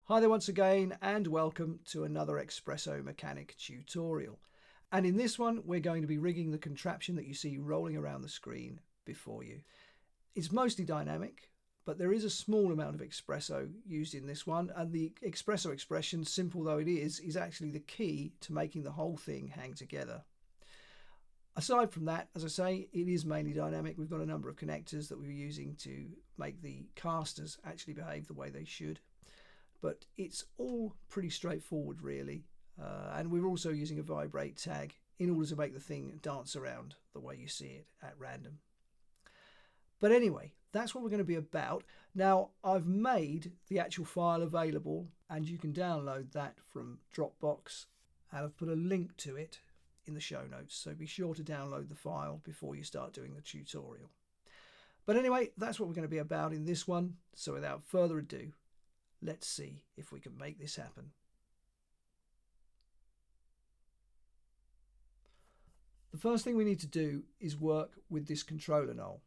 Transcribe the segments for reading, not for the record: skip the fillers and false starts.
Hi there once again and welcome to another Expresso mechanic tutorial. And in this one we're going to be rigging the contraption that you see rolling around the screen before you. It's mostly dynamic, but there is a small amount of Expresso used in this one, and the Expresso expression, simple though it is actually the key to making the whole thing hang together. Aside from that, as I say, it is mainly dynamic. We've got a number of connectors that we're using to make the casters actually behave the way they should. But it's all pretty straightforward really, and we're also using a Vibrate Tag in order to make the thing dance around the way you see it at random. But anyway, that's what we're going to be about. Now I've made the actual file available and you can download that from Dropbox, and I've put a link to it in the show notes, so be sure to download the file before you start doing the tutorial. But anyway, that's what we're going to be about in this one, so without further ado, let's see if we can make this happen. The first thing we need to do is work with this controller null.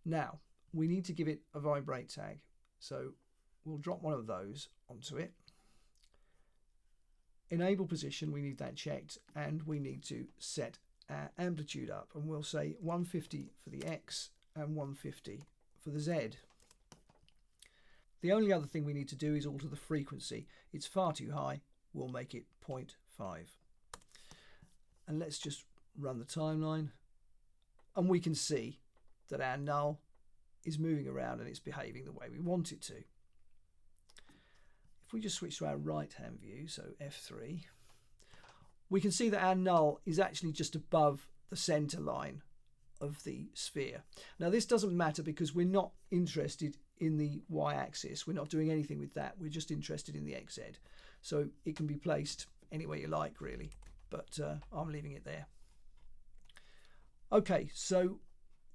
Now, we need to give it a vibrate tag. So we'll drop one of those onto it. Enable position, we need that checked, and we need to set our amplitude up, and we'll say 150 for the X and 150 for the Z. The only other thing we need to do is alter the frequency. It's far too high. We'll make it 0.5. And let's just run the timeline. And we can see that our null is moving around and it's behaving the way we want it to. If we just switch to our right-hand view, so F3, we can see that our null is actually just above the center line of the sphere. Now this doesn't matter because we're not interested in the y-axis. We're not doing anything with that. We're just interested in the XZ. So it can be placed anywhere you like really, but I'm leaving it there. Okay, so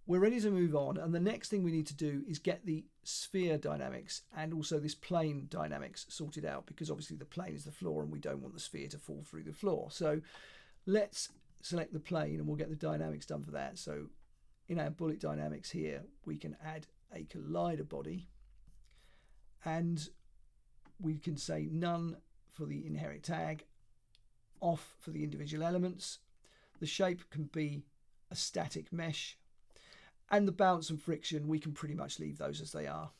we're ready to move on, and the next thing we need to do is get the sphere dynamics and also this plane dynamics sorted out, because obviously the plane is the floor and we don't want the sphere to fall through the floor. So let's select the plane and we'll get the dynamics done for that. So in our bullet dynamics here, we can add a collider body, and we can say none for the inherit tag, off for the individual elements. The shape can be a static mesh, and the bounce and friction, we can pretty much leave those as they are.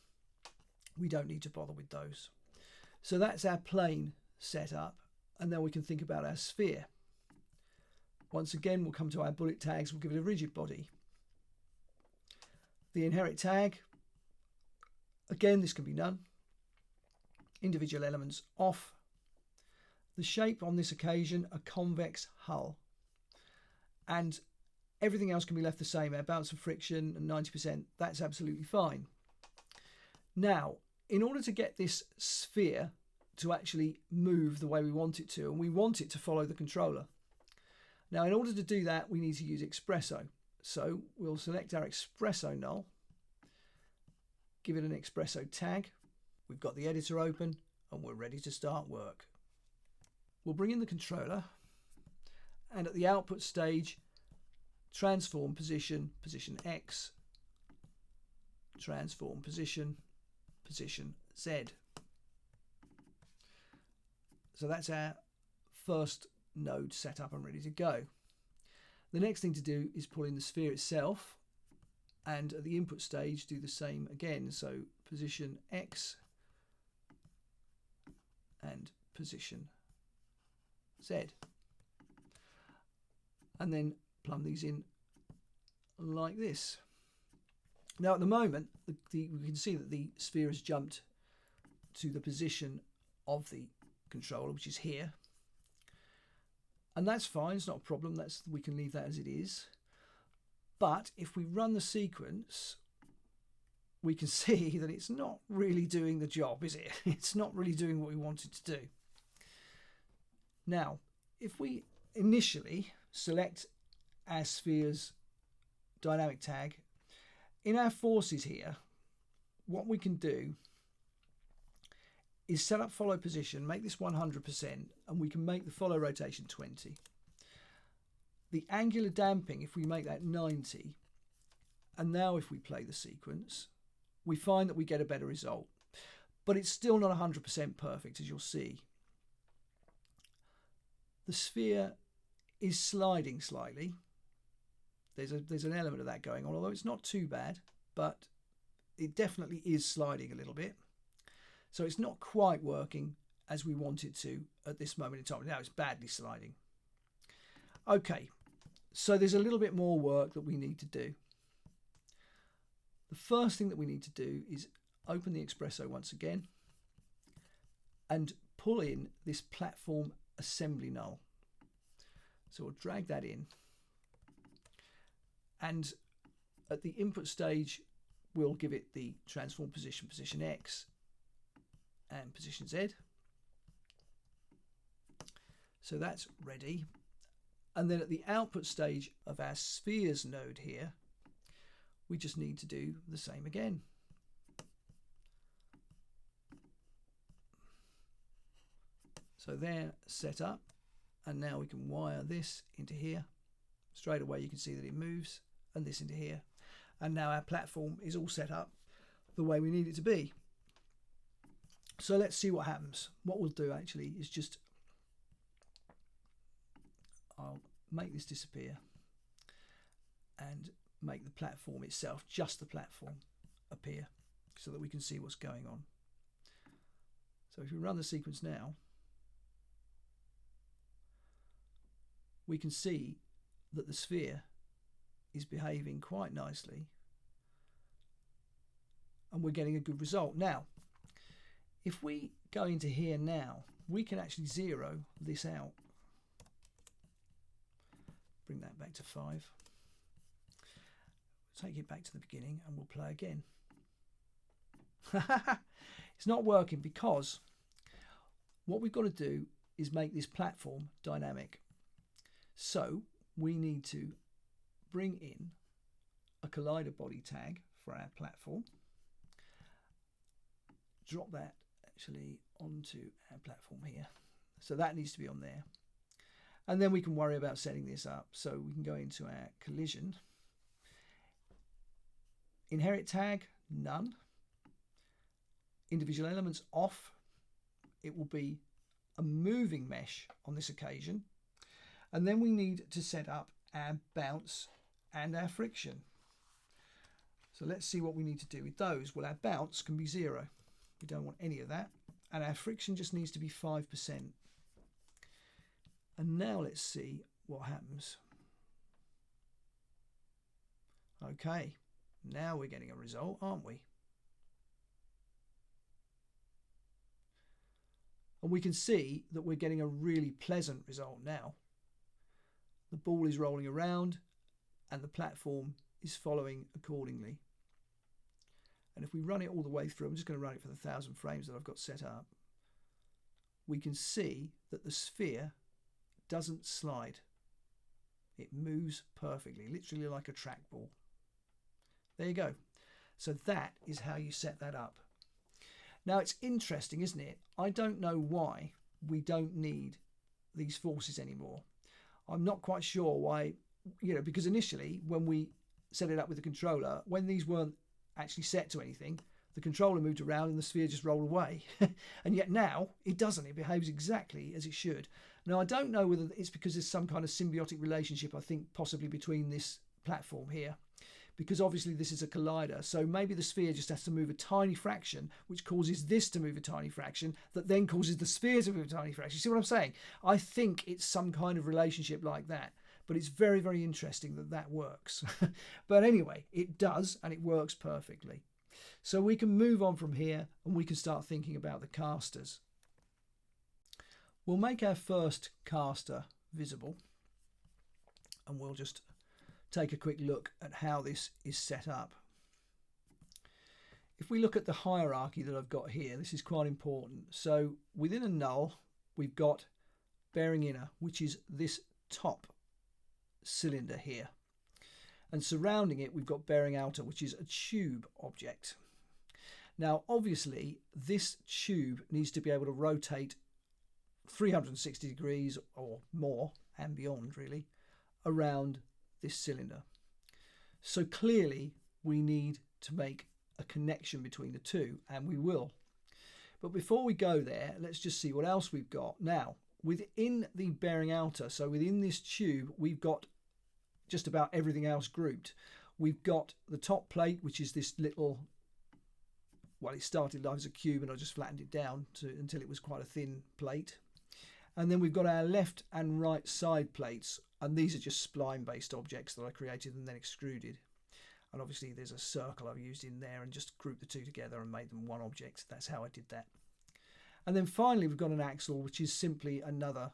We don't need to bother with those. So that's our plane set up, and then we can think about our sphere. Once again, we'll come to our bullet tags, we'll give it a rigid body. The inherit tag, again, this can be none. Individual elements off. The shape on this occasion, a convex hull. And everything else can be left the same. Our bounce and friction and 90%, that's absolutely fine. Now, in order to get this sphere to actually move the way we want it to, and we want it to follow the controller. Now, in order to do that, we need to use Expresso. So we'll select our Expresso null, give it an Expresso tag. We've got the editor open and we're ready to start work. We'll bring in the controller, and at the output stage, transform position, position X, transform position, position Z. So that's our first node set up and ready to go. The next thing to do is pull in the sphere itself, and at the input stage do the same again. So position X and position Z, and then plumb these in like this. Now at the moment we can see that the sphere has jumped to the position of the controller, which is here. And that's fine, it's not a problem, we can leave that as it is. But if we run the sequence, we can see that it's not really doing the job, is it? It's not really doing what we want it to do. Now, if we initially select our sphere's dynamic tag, in our forces here, what we can do is set up follow position, make this 100%, and we can make the follow rotation 20. The angular damping, if we make that 90, and now if we play the sequence, we find that we get a better result. but it's still not 100% perfect, as you'll see. The sphere is sliding slightly. There's an element of that going on, although it's not too bad, but it definitely is sliding a little bit. So it's not quite working as we want it to at this moment in time. Now it's badly sliding. Okay, so there's a little bit more work that we need to do. The first thing that we need to do is open the Expresso once again and pull in this platform assembly null. So we'll drag that in, and at the input stage we'll give it the transform position, position X and position Z. So that's ready. And then at the output stage of our spheres node here, we just need to do the same again. So they're set up, and now we can wire this into here. Straight away you can see that it moves, and this into here. And now our platform is all set up the way we need it to be. So let's see what happens. What we'll do actually is just, I'll make this disappear and make the platform itself, just the platform, appear so that we can see what's going on. So if we run the sequence now, we can see that the sphere is behaving quite nicely and we're getting a good result. Now, if we go into here now, we can actually zero this out. Bring that back to 5. Take it back to the beginning and we'll play again. It's not working because what we've got to do is make this platform dynamic. So we need to bring in a collider body tag for our platform. Drop that actually onto our platform here. So that needs to be on there. And then we can worry about setting this up. So we can go into our collision. Inherit tag, none. Individual elements off. It will be a moving mesh on this occasion. And then we need to set up our bounce and our friction. So let's see what we need to do with those. Well, our bounce can be 0. We don't want any of that. And our friction just needs to be 5%. And now let's see what happens. Okay, now we're getting a result, aren't we? And we can see that we're getting a really pleasant result now. The ball is rolling around and the platform is following accordingly. And if we run it all the way through, I'm just going to run it for the 1,000 frames that I've got set up, we can see that the sphere doesn't slide. It moves perfectly, literally like a trackball. There you go. So that is how you set that up. Now it's interesting, isn't it? I don't know why we don't need these forces anymore. I'm not quite sure why, because initially when we set it up with the controller, when these weren't actually set to anything, the controller moved around and the sphere just rolled away. And yet now it doesn't. It behaves exactly as it should. Now, I don't know whether it's because there's some kind of symbiotic relationship, I think possibly between this platform here, because obviously this is a collider. So maybe the sphere just has to move a tiny fraction, which causes this to move a tiny fraction, that then causes the sphere to move a tiny fraction. You see what I'm saying? I think it's some kind of relationship like that. But it's very, very interesting that that works. But anyway, it does, and it works perfectly. So we can move on from here and we can start thinking about the casters. We'll make our first caster visible and we'll just take a quick look at how this is set up. If we look at the hierarchy that I've got here, this is quite important. So within a null, we've got bearing inner, which is this top cylinder here. And surrounding it, we've got bearing outer, which is a tube object. Now, obviously, this tube needs to be able to rotate 360 degrees or more, and beyond really, around this cylinder. So clearly we need to make a connection between the two, and we will. But before we go there, let's just see what else we've got. Now, within the bearing outer, so within this tube, we've got just about everything else grouped. We've got the top plate, which is this little, well, it started life as a cube and I just flattened it down until it was quite a thin plate. And then we've got our left and right side plates, and these are just spline based objects that I created and then extruded. And obviously there's a circle I've used in there and just grouped the two together and made them one object. That's how I did that. And then finally we've got an axle, which is simply another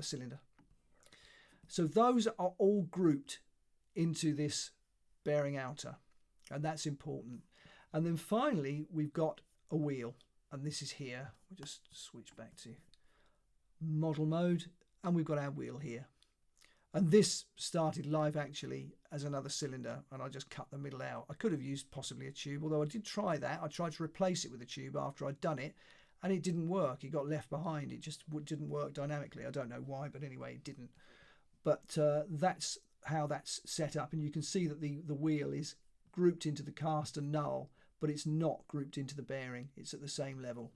cylinder. So those are all grouped into this bearing outer, and that's important. And then finally we've got a wheel, and this is here. We'll just switch back to model mode, and we've got our wheel here. And this started live actually as another cylinder, and I just cut the middle out. I could have used possibly a tube, although I did try that. I tried to replace it with a tube after I'd done it, and it didn't work. It got left behind. It just didn't work dynamically. I don't know why, but anyway, it didn't. But that's how that's set up, and you can see that the wheel is grouped into the Castor Null, but it's not grouped into the bearing. It's at the same level.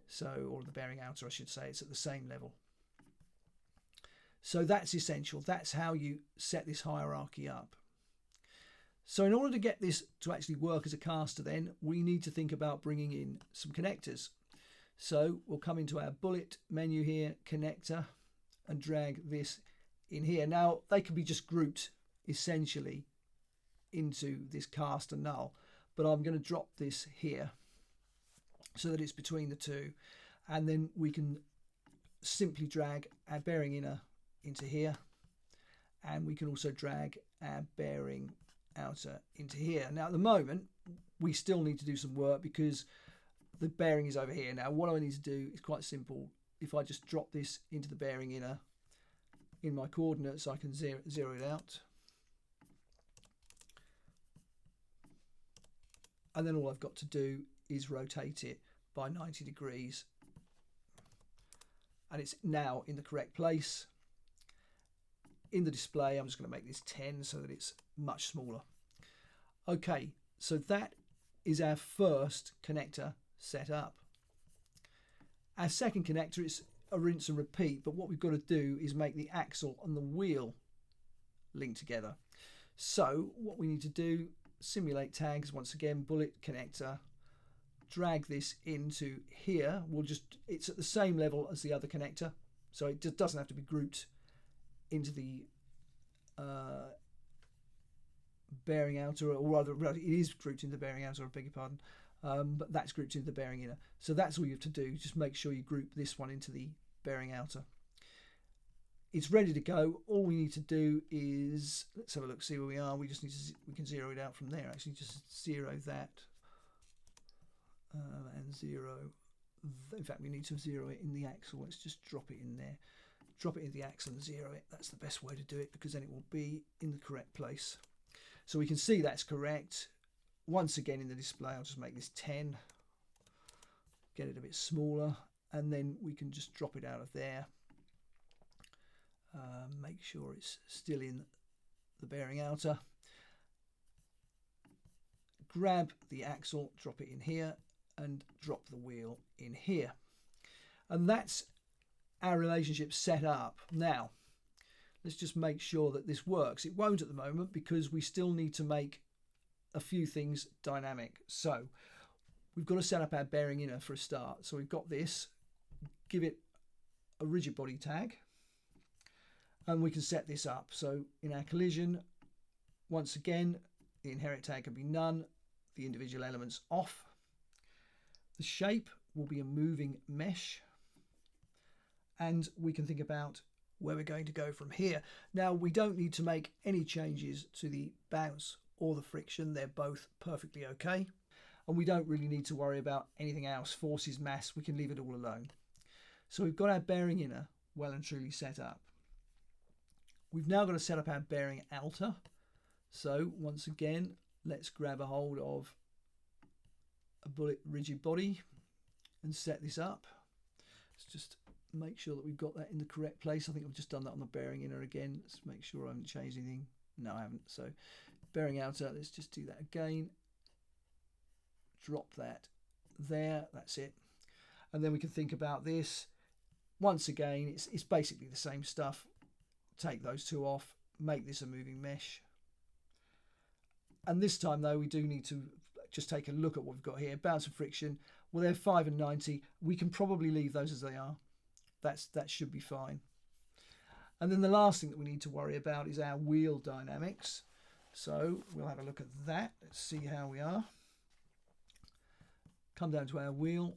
So, or the bearing outer, I should say, it's at the same level. So that's essential. That's how you set this hierarchy up. So in order to get this to actually work as a caster, then we need to think about bringing in some connectors. So we'll come into our bullet menu here, connector, and drag this in here. Now they can be just grouped essentially into this Castor Null, but I'm going to drop this here so that it's between the two, and then we can simply drag our bearing inner into here, and we can also drag our bearing outer into here. Now at the moment we still need to do some work because the bearing is over here. Now what I need to do is quite simple. If I just drop this into the bearing inner in my coordinates, I can zero it out, and then all I've got to do is rotate it by 90 degrees, and it's now in the correct place. In the display, I'm just going to make this 10 so that it's much smaller. Okay, so that is our first connector set up. Our second connector is a rinse and repeat, but what we've got to do is make the axle and the wheel link together. So what we need to do, simulate tags, once again, bullet connector, drag this into here. It's at the same level as the other connector, so it just doesn't have to be grouped into the bearing outer, or rather it is grouped into the bearing outer, I beg your pardon, but that's grouped into the bearing inner. So that's all you have to do, just make sure you group this one into the bearing outer. It's ready to go. All we need to do is, let's have a look, see where we are. We can zero it out from there actually. Just zero that and zero, in fact we need to zero it in the axle. Let's just drop it in there. Drop it in the axle and zero it. That's the best way to do it, because then it will be in the correct place. So we can see that's correct. Once again in the display, I'll just make this 10, get it a bit smaller, and then we can just drop it out of there. Make sure it's still in the bearing outer. Grab the axle, drop it in here, and drop the wheel in here. And that's our relationship set up. Now let's just make sure that this works. It won't at the moment because we still need to make a few things dynamic. So we've got to set up our bearing inner for a start. So we've got this, give it a rigid body tag, and we can set this up. So in our collision, once again, the inherit tag can be none, the individual elements off. The shape will be a moving mesh, and we can think about where we're going to go from here. Now we don't need to make any changes to the bounce or the friction. They're both perfectly okay, and we don't really need to worry about anything else. Forces, mass, we can leave it all alone. So we've got our bearing inner well and truly set up. We've now got to set up our bearing outer. So once again, let's grab a hold of a bullet rigid body and set this up. Let's just make sure that we've got that in the correct place. I think I've just done that on the bearing inner again. Let's make sure I haven't changed anything. No, I haven't. So bearing outer, let's just do that again. Drop that there, that's it. And then we can think about this. Once again, it's basically the same stuff. Take those two off, make this a moving mesh. And this time though, we do need to just take a look at what we've got here. Bounce and friction, well, they're 5 and 90. We can probably leave those as they are. That should be fine. And then the last thing that we need to worry about is our wheel dynamics. So we'll have a look at that. Let's see how we are. Come down to our wheel,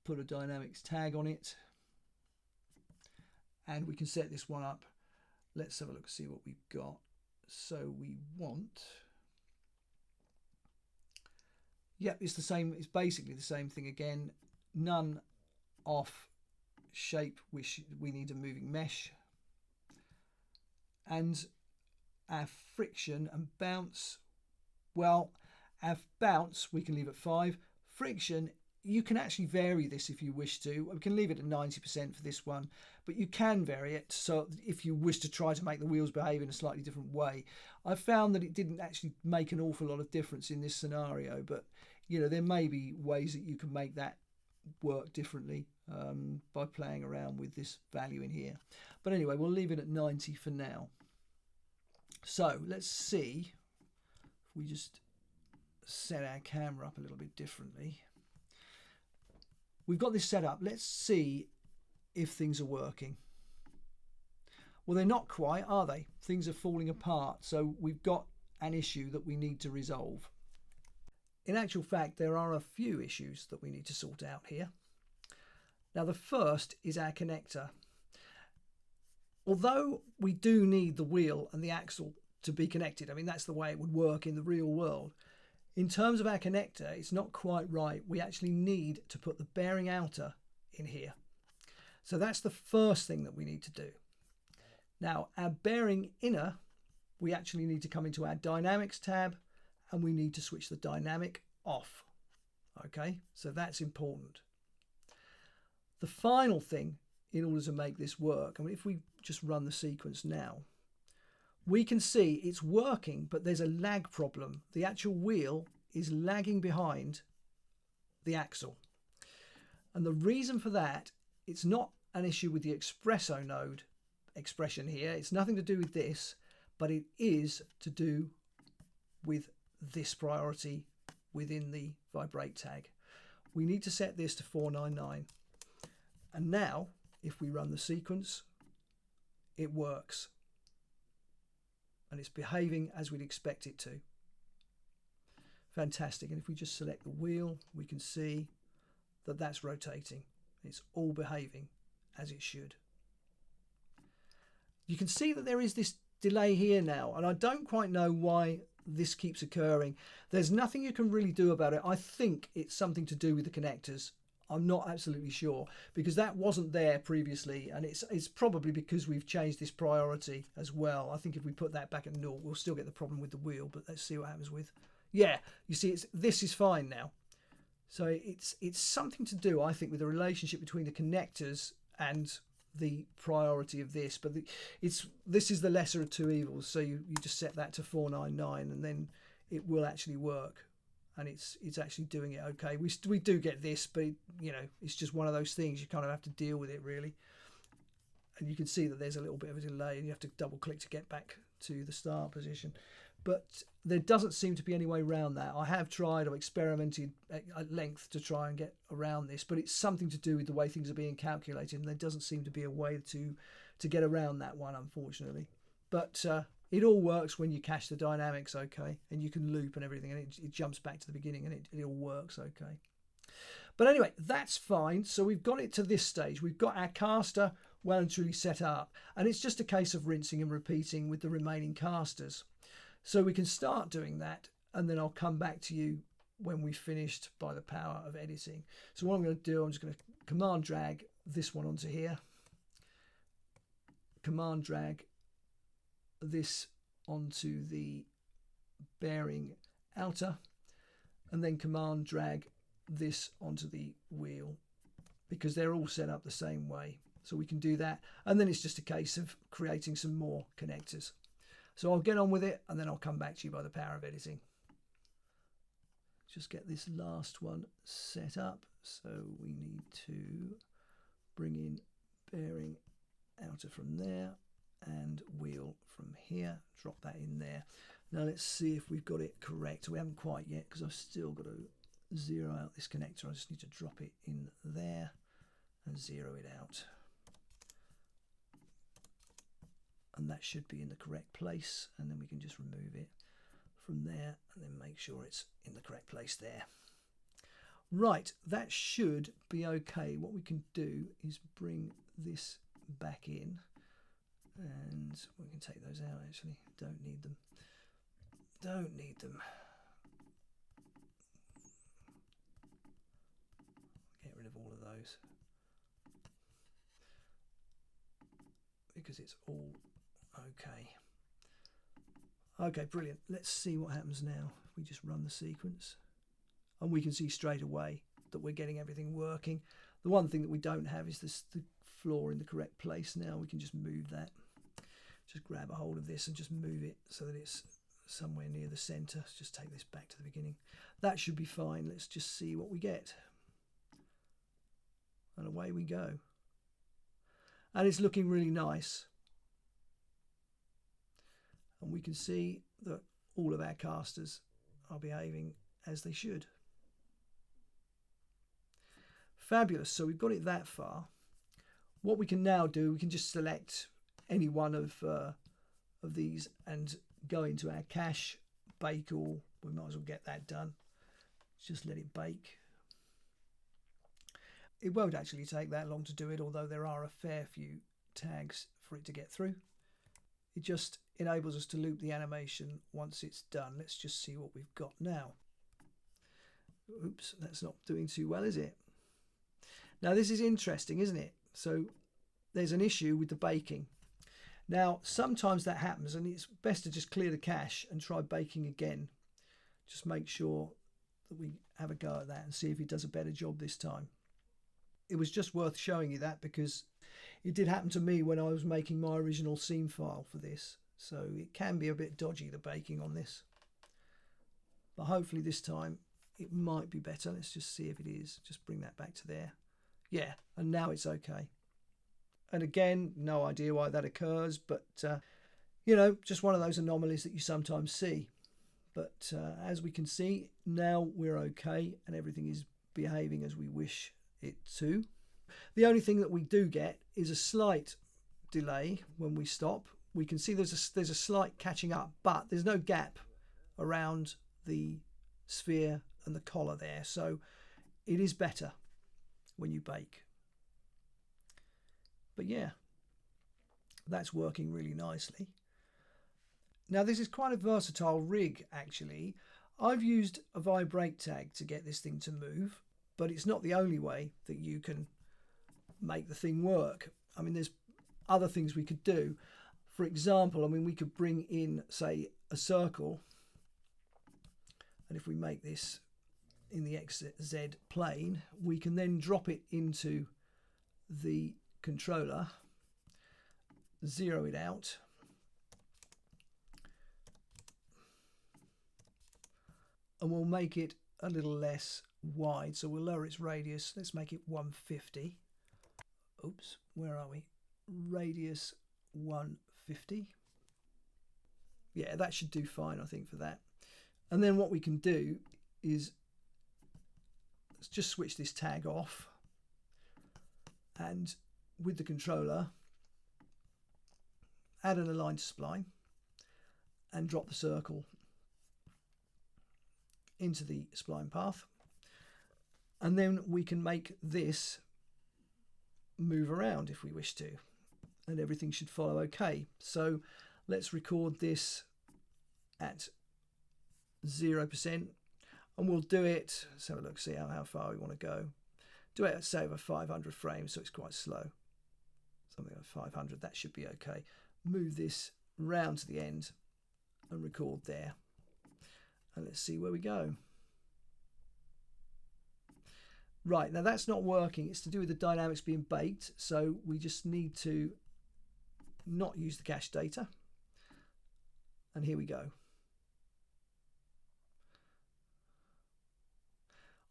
put a dynamics tag on it, and we can set this one up. Let's have a look and see what we've got. So we want, yep, it's the same. It's basically the same thing again. None, off, shape, we need a moving mesh. And our friction and bounce, well, our bounce we can leave at 5. Friction, you can actually vary this if you wish to. We can leave it at 90% for this one, but you can vary it so if you wish to try to make the wheels behave in a slightly different way. I found that it didn't actually make an awful lot of difference in this scenario, but you know, there may be ways that you can make that work differently by playing around with this value in here. But anyway, we'll leave it at 90 for now. So let's see if we just set our camera up a little bit differently. We've got this set up. Let's see if things are working. Well, they're not quite, are they? Things are falling apart. So we've got an issue that we need to resolve. In actual fact, there are a few issues that we need to sort out here. Now, the first is our connector. Although we do need the wheel and the axle to be connected, I mean, that's the way it would work in the real world. In terms of our connector, it's not quite right. We actually need to put the bearing outer in here. So that's the first thing that we need to do. Now, our bearing inner, we actually need to come into our dynamics tab and we need to switch the dynamic off. Okay, so that's important. The final thing in order to make this work, I mean, if we just run the sequence now, we can see it's working, but there's a lag problem. The actual wheel is lagging behind the axle. And the reason for that, it's not an issue with the Expresso node expression here. It's nothing to do with this, but it is to do with this priority within the Vibrate tag. We need to set this to 499. And now, if we run the sequence, it works. And it's behaving as we'd expect it to. Fantastic. And if we just select the wheel, we can see that that's rotating. It's all behaving as it should. You can see that there is this delay here now, and I don't quite know why this keeps occurring. There's nothing you can really do about it. I think it's something to do with the connectors. I'm not absolutely sure, because that wasn't there previously, and it's probably because we've changed this priority as well. I think if we put that back at null, we'll still get the problem with the wheel, but let's see what happens with. Yeah, you see, this is fine now. So it's something to do, I think, with the relationship between the connectors and the priority of this. But this is the lesser of two evils. So you just set that to 499, and then it will actually work. And it's actually doing it okay. We do get this, but you know, it's just one of those things. You kind of have to deal with it, really. And you can see that there's a little bit of a delay, and you have to double click to get back to the start position. But there doesn't seem to be any way around that. I have tried, I've experimented at length to try and get around this, but it's something to do with the way things are being calculated, and there doesn't seem to be a way to get around that one, unfortunately. But it all works when you cache the dynamics okay, and you can loop and everything, and it jumps back to the beginning, and it all works okay. But anyway, that's fine. So we've got it to this stage. We've got our caster well and truly set up, and it's just a case of rinsing and repeating with the remaining casters. So we can start doing that, and then I'll come back to you when we've finished by the power of editing. So what I'm going to do, I'm just going to command drag this one onto here, command drag this onto the bearing outer, and then command drag this onto the wheel, because they're all set up the same way. So we can do that, and then it's just a case of creating some more connectors. So I'll get on with it, and then I'll come back to you by the power of editing. just get this last one set up. So we need to bring in bearing outer from there and wheel from here, drop that in there. Now let's see if we've got it correct. We haven't quite yet because I've still got to zero out this connector. I just need to drop it in there and zero it out. And that should be in the correct place, and then we can just remove it from there and then make sure it's in the correct place there. Right, that should be okay. What we can do is bring this back in, and we can take those out actually. Don't need them. Don't need them. Get rid of all of those because it's all okay. Okay, brilliant. Let's see what happens now. We just run the sequence and we can see straight away that we're getting everything working. The one thing that we don't have is the floor in the correct place. Now we can just move that. Just grab a hold of this and just move it so that it's somewhere near the center. Let's just take this back to the beginning. That should be fine. Let's just see what we get. And away we go. And it's looking really nice. And we can see that all of our casters are behaving as they should. Fabulous. So we've got it that far. What we can now do, we can just select any one of these and go into our cache, bake all. We might as well get that done. Just let it bake. It won't actually take that long to do it, although there are a fair few tags for it to get through. It just enables us to loop the animation once it's done. Let's just see what we've got now. Oops, that's not doing too well, is it? Now this is interesting, isn't it? So there's an issue with the baking. Now sometimes that happens and it's best to just clear the cache and try baking again. Just make sure that we have a go at that and see if it does a better job this time. It was just worth showing you that because it did happen to me when I was making my original scene file for this. So it can be a bit dodgy, the baking on this. But hopefully this time it might be better. Let's just see if it is. Just bring that back to there. Yeah, and now it's okay. And again, no idea why that occurs, but you know, just one of those anomalies that you sometimes see. But as we can see, now we're okay and everything is behaving as we wish it to. The only thing that we do get is a slight delay when we stop. We can see there's a slight catching up, but there's no gap around the sphere and the collar there. So it is better when you bake. But yeah, that's working really nicely. Now this is quite a versatile rig actually. I've used a Vibrate Tag to get this thing to move, but it's not the only way that you can make the thing work. I mean, there's other things we could do. For example, I mean, we could bring in, say, a circle, and if we make this in the XZ plane, we can then drop it into the controller, zero it out, and we'll make it a little less wide. So we'll lower its radius. Let's make it 150. Oops, where are we? Radius 150. Yeah, that should do fine, I think, for that. And then what we can do is let's just switch this tag off, and with the controller add an align to spline and drop the circle into the spline path, and then we can make this move around if we wish to, and everything should follow okay. So let's record this at 0%, and we'll do it, let's have a look, see how far we want to go. Do it at, say, over 500 frames, so it's quite slow. Something like 500, that should be okay. Move this round to the end and record there. And let's see where we go. Right, now that's not working. It's to do with the dynamics being baked, so we just need to not use the cache data. And here we go.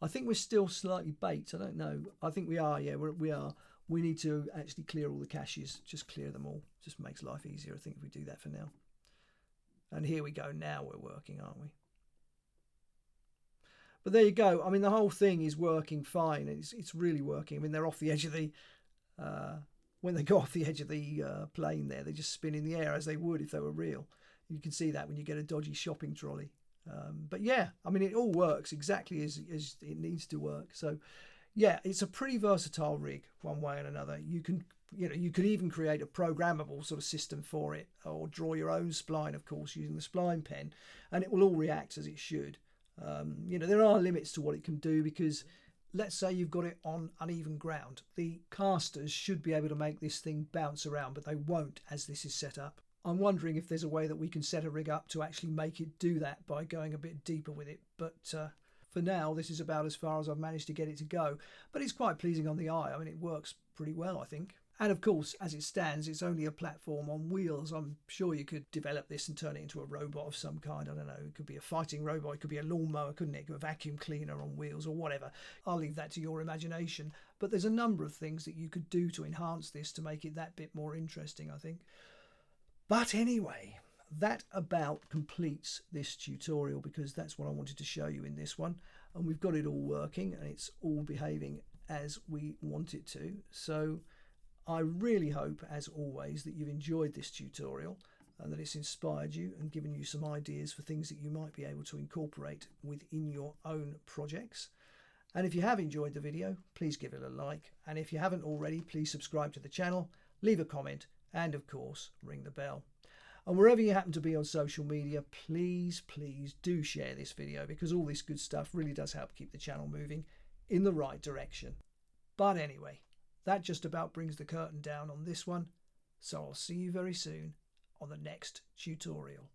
I think we're still slightly baked. I don't know. I think we are. Yeah, we are. We need to actually clear all the caches. Just clear them all. Just makes life easier, I think, if we do that for now. And here we go. Now we're working, aren't we? But there you go. I mean, the whole thing is working fine. It's really working. I mean, they're off the edge of the... when they go off the edge of the plane there, they just spin in the air as they would if they were real. You can see that when you get a dodgy shopping trolley. But yeah, I mean, it all works exactly as it needs to work. So yeah, it's a pretty versatile rig one way and another. You can, you could even create a programmable sort of system for it, or draw your own spline, of course, using the spline pen, and it will all react as it should. There are limits to what it can do, because let's say you've got it on uneven ground. The casters should be able to make this thing bounce around, but they won't as this is set up. I'm wondering if there's a way that we can set a rig up to actually make it do that by going a bit deeper with it. But for now, this is about as far as I've managed to get it to go. But it's quite pleasing on the eye. I mean, it works pretty well, I think. And of course, as it stands, it's only a platform on wheels. I'm sure you could develop this and turn it into a robot of some kind. I don't know. It could be a fighting robot. It could be a lawnmower, couldn't it? It could be a vacuum cleaner on wheels or whatever. I'll leave that to your imagination. But there's a number of things that you could do to enhance this to make it that bit more interesting, I think. But anyway, that about completes this tutorial, because that's what I wanted to show you in this one. And we've got it all working and it's all behaving as we want it to. So I really hope, as always, that you've enjoyed this tutorial and that it's inspired you and given you some ideas for things that you might be able to incorporate within your own projects. And if you have enjoyed the video, please give it a like. And if you haven't already, please subscribe to the channel, leave a comment, and of course, ring the bell. And wherever you happen to be on social media, please do share this video, because all this good stuff really does help keep the channel moving in the right direction. But anyway, that just about brings the curtain down on this one. So I'll see you very soon on the next tutorial.